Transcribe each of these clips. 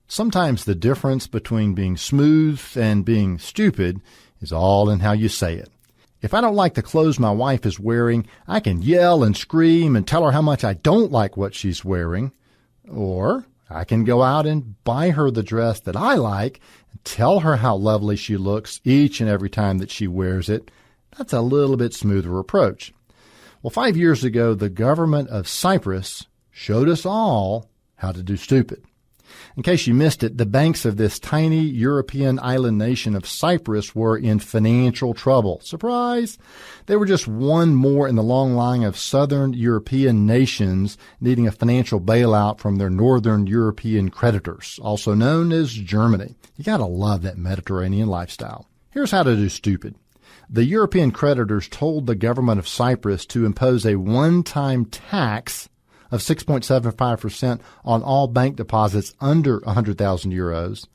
Sometimes the difference between being smooth and being stupid is all in how you say it. If I don't like the clothes my wife is wearing, I can yell and scream and tell her how much I don't like what she's wearing. Or I can go out and buy her the dress that I like and tell her how lovely she looks each and every time that she wears it. That's a little bit smoother approach. Well, 5 years ago, the government of Cyprus showed us all how to do stupid. In case you missed it, the banks of this tiny European island nation of Cyprus were in financial trouble. Surprise! They were just one more in the long line of southern European nations needing a financial bailout from their northern European creditors, also known as Germany. You gotta love that Mediterranean lifestyle. Here's how to do stupid. The European creditors told the government of Cyprus to impose a one-time tax of 6.75% on all bank deposits under 100,000 euros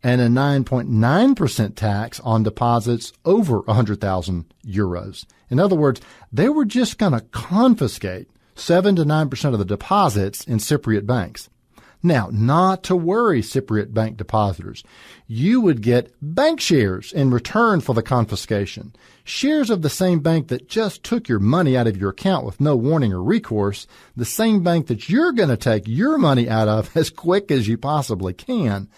and a 9.9% tax on deposits over 100,000 euros. In other words, they were just going to confiscate 7 to 9% of the deposits in Cypriot banks. Now, not to worry, Cypriot bank depositors. You would get bank shares in return for the confiscation. Shares of the same bank that just took your money out of your account with no warning or recourse, the same bank that you're going to take your money out of as quick as you possibly can.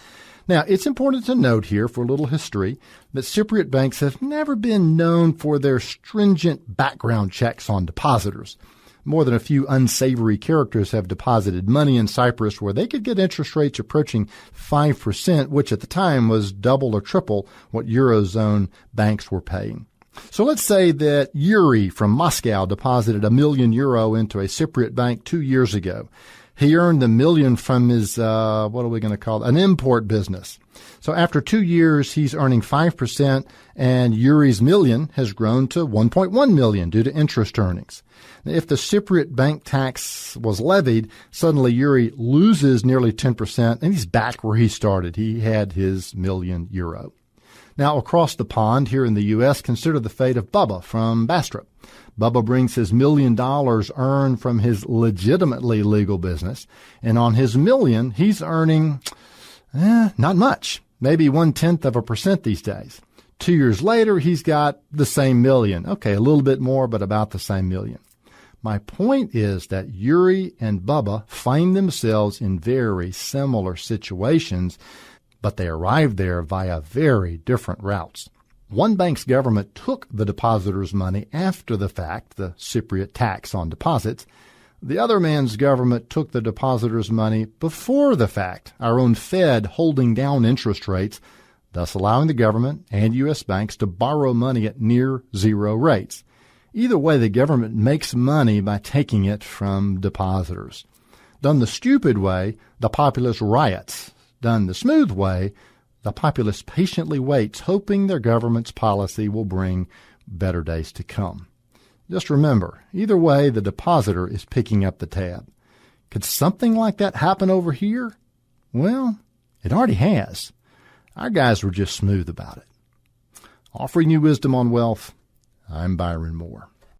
Now, it's important to note here for a little history that Cypriot banks have never been known for their stringent background checks on depositors. More than a few unsavory characters have deposited money in Cyprus where they could get interest rates approaching 5%, which at the time was double or triple what Eurozone banks were paying. So let's say that Yuri from Moscow deposited €1 million into a Cypriot bank 2 years ago. He earned the million from his, an import business. So after 2 years, he's earning 5%, and Yuri's million has grown to 1.1 million due to interest earnings. If the Cypriot bank tax was levied, suddenly Yuri loses nearly 10%, and he's back where he started. He had his €1 million. Now, across the pond here in the U.S., consider the fate of Bubba from Bastrop. Bubba brings his $1 million earned from his legitimately legal business, and on his million, he's earning not much, maybe 0.1% these days. 2 years later, he's got the same million. Okay, a little bit more, but about the same million. My point is that Yuri and Bubba find themselves in very similar situations, but they arrived there via very different routes. One bank's government took the depositors' money after the fact, the Cypriot tax on deposits. The other man's government took the depositors' money before the fact, our own Fed holding down interest rates, thus allowing the government and U.S. banks to borrow money at near zero rates. Either way, the government makes money by taking it from depositors. Done the stupid way, the populace riots. Done the smooth way, the populace patiently waits, hoping their government's policy will bring better days to come. Just remember, either way, the depositor is picking up the tab. Could something like that happen over here? Well, it already has. Our guys were just smooth about it. Offering you wisdom on wealth, I'm Byron Moore.